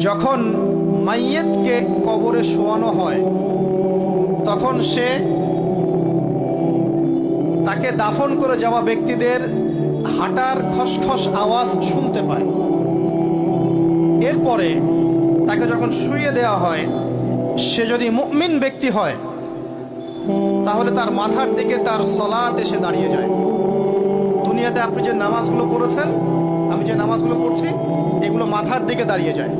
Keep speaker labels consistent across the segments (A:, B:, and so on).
A: যখন মাইয়েতকে কবরে শোয়ানো হয় তখন সে তাকে দাফন করে যাওয়া ব্যক্তিদের হাঁটার খসখস আওয়াজ শুনতে পায়। এরপরে তাকে যখন শুইয়ে দেওয়া হয়, সে যদি মুমিন ব্যক্তি হয় তাহলে তার মাথার দিকে তার সলাত এসে দাঁড়িয়ে যায়। দুনিয়াতে আপনি যে নামাজগুলো পড়েছেন, আমি যে নামাজগুলো পড়ছি, এগুলো মাথার দিকে দাঁড়িয়ে যায়।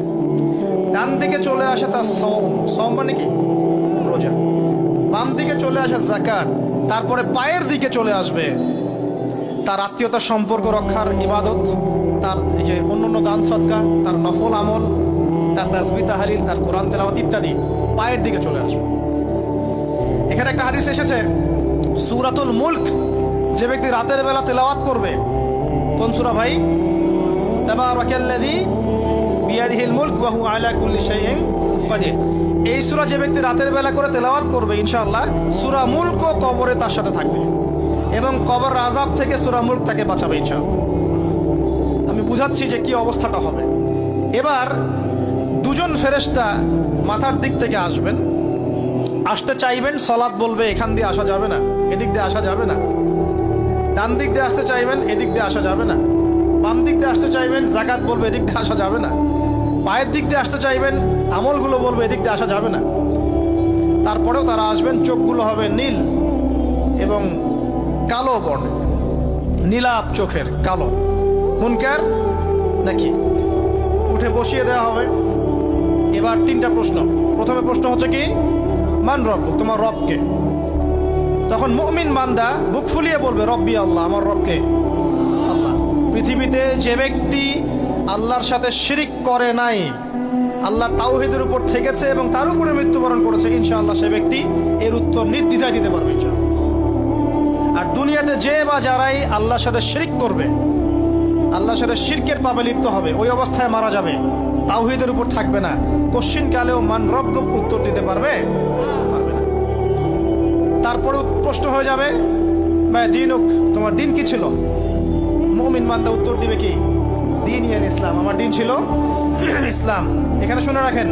A: ডান দিকে চলে আসে তার সওম মানে কি? রোজা। বাম দিকে চলে আসে যাকাত। তারপরে পায়ের দিকে চলে আসবে তার আত্মীয়তার সম্পর্ক রক্ষার ইবাদত, তার এই যে অন্যান্য দান সদকা, তার নফল আমল, তার তাসবিহ তাহলিল, তার কোরআন তেলাওয়াত ইত্যাদি পায়ের দিকে চলে আসবে। এখানে একটা হাদিস এসেছে, সূরাতুল মুলক যে ব্যক্তি রাতের বেলা তেলাওয়াত করবে, কোন সূরা ভাই? তাবারাকাল্লাযী বিয়াদিহিল মুলক ওয়া হুয়া আলা কুল্লি শাইইন কাদির। এই সূরা যে ব্যক্তি রাতের বেলা করে তেলাওয়াত করবে, ইনশাআল্লাহ সূরা মুলক কবরে তার সাথে থাকবে এবং কবর আযাব থেকে সূরা মুলক তাকে বাঁচাবে ইনশাআল্লাহ। আমি বুঝাচ্ছি যে কি অবস্থাটা হবে। এবার দুজন ফেরেশতা মাথার দিক থেকে আসবেন, আসতে চাইবেন, সালাত বলবে এখান দিয়ে আসা যাবে না, এদিক দিয়ে আসা যাবে না। ডান দিক দিয়ে আসতে চাইবেন, এদিক দিয়ে আসা যাবে না। বাম দিক দিয়ে আসতে চাইবেন, যাকাত বলবে এদিক দিয়ে আসা যাবে না। পায়ের দিক দিয়ে আসতে চাইবেন, আমলগুলো বলবে এদিক দিয়ে আসা যাবে না। তারপরেও তারা আসবেন, চোখগুলো হবে নীল এবং কালো বর্ণে, নীলাপ চোখের, কালো। মুনকার নাকি? উঠে বসিয়ে দেওয়া হবে। এবার তিনটা প্রশ্ন। প্রথমে প্রশ্ন হচ্ছে কি, মান রব্বুক, তোমার রবকে? তখন মুমিন বান্দা বুক ফুলিয়ে বলবে রব্বি আল্লাহ, আমার রবকে আল্লাহ। পৃথিবীতে যে ব্যক্তি আল্লাহর সাথে শিরিক করে নাই, আল্লাহ তাওহীদের উপর থেকেছে এবং তার উপরে মৃত্যুবরণ করেছে, ইনশাআল্লাহ সে ব্যক্তি এর উত্তর নির্দ্বিধায় দিতে পারবে ইনশাআল্লাহ। আর দুনিয়াতে যে বা যারাই আল্লাহর সাথে শিরিক করবে, আল্লাহর সাথে শিরকের পাপে লিপ্ত হবে, ওই অবস্থায় মারা যাবে, তাওহীদের উপর থাকবে না, কোশ্চিন কালেও মান রব্বুক উত্তর দিতে পারবে না। তারপরে প্রশ্ন হয়ে যাবে মা দীনুক, তোমার দিন কি ছিল? মুমিন বান্দা উত্তর দিবে কি? দিন ইয়াল ইসলাম, আমার দিন ছিল ইসলাম। এখানে শুনে রাখেন,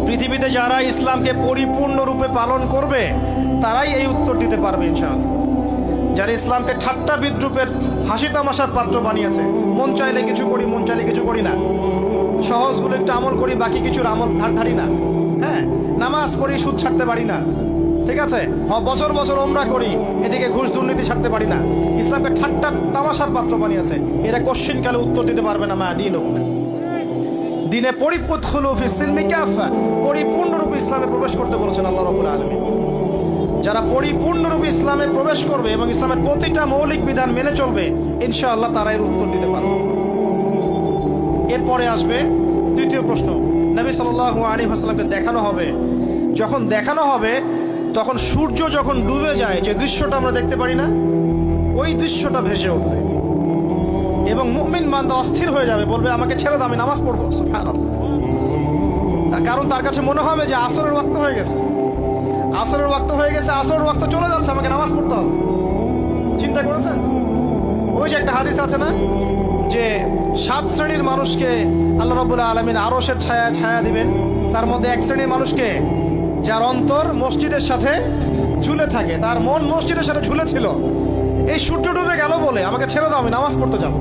A: পৃথিবীতে যারা ইসলামকে পরিপূর্ণরূপে পালন করবে তারাই এই উত্তর দিতে পারবে ইনশাআল্লাহ। যারা ইসলামকে ঠাট্টা বিদ্রুপের হাসি তামাশার পাত্র বানিয়েছে, মন চাইলে কিছু করি, মন চাইলে কিছু করি না, সহজগুলো একটু আমল করি, বাকি কিছুর আমল ধারি না, হ্যাঁ, নামাজ পড়ি, সুদ ছাড়তে পারি না, ঠিক আছে, বছর বছর ওমরা করি, এদিকে ঘুষ দুর্নীতি ছাড়তে পারি না, ইসলামকে ঠাট্টা তামাশার পাত্র বানিয়েছে, এরা কোশ্চিন কালে উত্তর দিতে পারবে না মা দীনুক। দিনে পরিপূর্ণরূপে ইসলামে প্রবেশ করতে বলেছেন আল্লাহ রাব্বুল আলামিন। যারা পরিপূর্ণরূপে ইসলামে প্রবেশ করবে এবং ইসলামের প্রতিটা মৌলিক বিধান মেনে চলবে, ইনশাআল্লাহ তারা এর উত্তর দিতে পারবে। এরপরে আসবে তৃতীয় প্রশ্ন। নবী সাল্লাল্লাহু আলাইহি ওয়াসাল্লামকে দেখানো হবে। যখন দেখানো হবে তখন সূর্য যখন ডুবে যায়, যে দৃশ্যটা আমরা দেখতে পারি না, ওই দৃশ্যটা ভেসে উঠবে এবং মুমিন বান্দা অস্থির হয়ে যাবে, বলবে আমাকে ছেড়ে দাও, আমি নামাজ পড়বো। সুবহানাল্লাহ। কারণ তার কাছে মনে হবে যে আসরের ওয়াক্ত হয়ে গেছে, আসরের ওয়াক্ত হয়ে গেছে, আসরের ওয়াক্ত চলে যাচ্ছে, আমাকে নামাজ পড়তে হবে। চিন্তা করেছেন? ওই যে একটা হাদিস আছে না, যে 7 শ্রেণীর মানুষকে আল্লাহ রাব্বুল আলামিন আরশের ছায়া ছায়া দিবেন। তার মধ্যে এক শ্রেণীর মানুষকে, যার অন্তর মসজিদের সাথে ঝুলে থাকে, তার মন মসজিদের সাথে ঝুলেছিল, এই সূর্য ডুবে গেল বলে আমাকে ছেড়ে দাও, আমি নামাজ পড়তে যাব।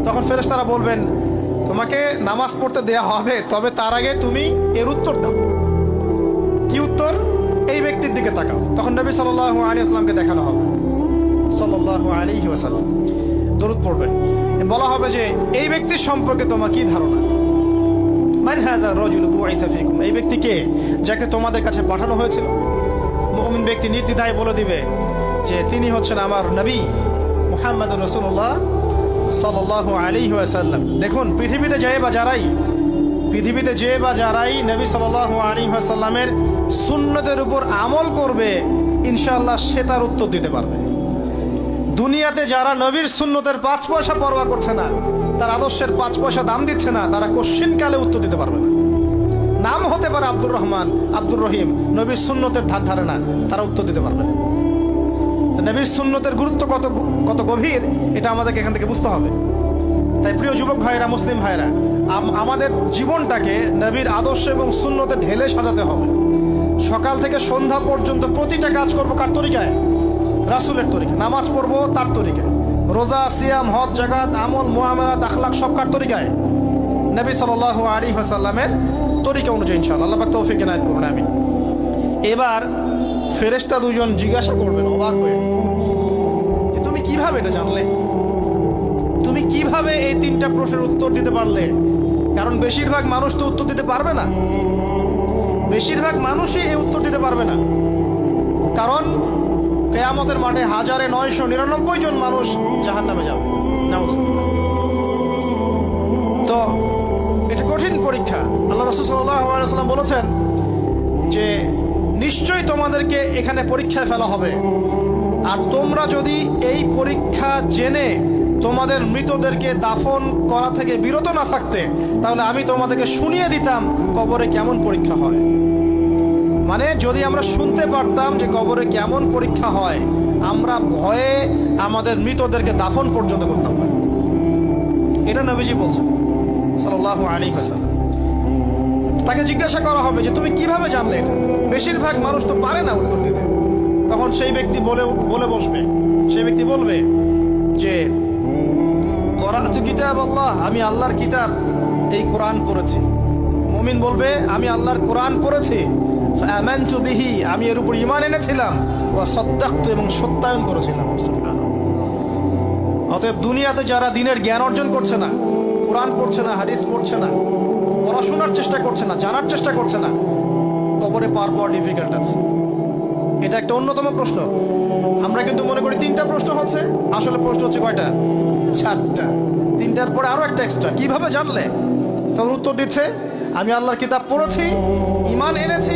A: তখন ফেরেশতারা বলবেন তোমাকে নামাজ পড়তে দেয়া হবে, তবে তার আগে তুমি এর উত্তর দাও। কি উত্তর? এই ব্যক্তির দিকে তাকাও। তখন নবী সাল্লাল্লাহু আলাইহি ওয়াসাল্লামকে দেখানো হবে, সাল্লাল্লাহু আলাইহি ওয়াসাল্লাম দরুদ পড়বেন। বলা হবে যে এই ব্যক্তির সম্পর্কে তোমার কি ধারণা? মান হাযা রাজুলু বুইসা ফীকুম, এই ব্যক্তি কে, যাকে তোমাদের কাছে পাঠানো হয়েছিল? মুমিন ব্যক্তি নির্দ্বিধায় বলে দিবে যে তিনি হচ্ছেন আমার নবী মুহাম্মদুর রাসূলুল্লাহ সাল্লাল্লাহু আলাইহি ওয়াসাল্লাম। দেখুন, পৃথিবীতে যে বা যারাই নবী সাল্লাল্লাহু আলাইহি ওয়াসাল্লামের সুন্নতের উপর আমল করবে, ইনশাআল্লাহ সে তার উত্তর দিতে পারবে। দুনিয়াতে যারা নবীর সুন্নতের 5 পয়সা পরোয়া করছে না, তার আদর্শের 5 পয়সা দাম দিচ্ছে না, তারা কোশ্চিন কালে উত্তর দিতে পারবে না। নাম হতে পারে আব্দুর রহমান, আব্দুর রহিম, নবীর সুন্নতের ধার ধারে না, তারা উত্তর দিতে পারবে না। নবীর সুন্নতের গুরুত্ব কত গভীর, এটা আমাদেরকে এখান থেকে বুঝতে হবে। তাই প্রিয় যুবক ভাইরা, মুসলিম ভাইরা, আমাদের জীবনটাকে নবীর আদর্শ এবং সুন্নতে ঢেলে সাজাতে হবে। সকাল থেকে সন্ধ্যা পর্যন্ত প্রতিটা কাজ করবো কার তরিকায়? রাসূলের তরিকা। নামাজ পড়বো তার তরিকায়, রোজা, সিয়াম, হজ, জাকাত, আমল, মুআমালাত, আখলাক সব কার তরিকায়? নবী সাল্লাল্লাহু আলাইহি ওয়াসাল্লামের তরিকা অনুযায়ী ইনশাআল্লাহ। আল্লাহ পাক তৌফিক এনায়েত করুন, আমিন। এবার ফেরেশতা দুজন জিজ্ঞাসা করবেন অবাক হয়ে যে তুমি কিভাবে এটা জানলে, তুমি কিভাবে এই তিনটা প্রশ্নের উত্তর দিতে পারলে? কারণ বেশিরভাগ মানুষ তো উত্তর দিতে পারবে না, বেশিরভাগ মানুষই এই উত্তর দিতে পারবে না। কারণ কিয়ামতের মাঠে 1999 জন মানুষ জাহান্নামে যাবে। তো এটা কঠিন পরীক্ষা। আল্লাহ রাসূল সাল্লাল্লাহু আলাইহি ওয়াসাল্লাম বলেছেন যে নিশ্চয়ই তোমাদেরকে এখানে পরীক্ষায় ফেলা হবে, আর তোমরা যদি এই পরীক্ষা জেনে তোমাদের মৃতদেরকে দাফন করা থেকে বিরত না থাকতে, তাহলে আমি তোমাদেরকে শুনিয়ে দিতাম কবরে কেমন পরীক্ষা হয়। মানে যদি আমরা শুনতে পারতাম যে কবরে কেমন পরীক্ষা হয়, আমরা ভয়ে আমাদের মৃতদেরকে দাফন পর্যন্ত করতাম না। এটা নবীজি বলছেন সাল্লাল্লাহু আলাইহি ওয়াসাল্লাম। তাকে জিজ্ঞাসা করা হবে যে তুমি কিভাবে জানলে এটা? বেশিরভাগ মানুষ তো পারে না উত্তর দিতে। তখন সেই ব্যক্তি বলে বসবে, সেই ব্যক্তি বলবে যে করাতু কিতাব আল্লাহ, আমি আল্লাহর কিতাব এই কোরআন পড়েছি। মুমিন বলবে আমি আল্লাহর কোরআন পড়েছি, ফাআমানতু বিহি, আমি এর উপর ঈমান এনেছিলাম, ওয়া সাদ্দাকতু, এবং সত্যায়ন করেছিলাম। অতএব দুনিয়াতে যারা দিনের জ্ঞান অর্জন করছে না, কোরআন পড়ছে না, হাদিস পড়ছে না, পড়াশোনার চেষ্টা করছে না, জানার চেষ্টা করছে না, কবরে পাওয়া ডিফিকাল্ট আছে। এটা একটা অন্যতম প্রশ্ন। আমরা কিন্তু মনে করি তিনটা প্রশ্ন হচ্ছে, আসলে প্রশ্ন হচ্ছে কয়টা? 4টা। তিনটার পরে আরো একটা এক্সট্রা। কিভাবে জানলে? তখন উত্তর দিচ্ছে আমি আল্লাহর কিতাব পড়েছি, ঈমান এনেছি,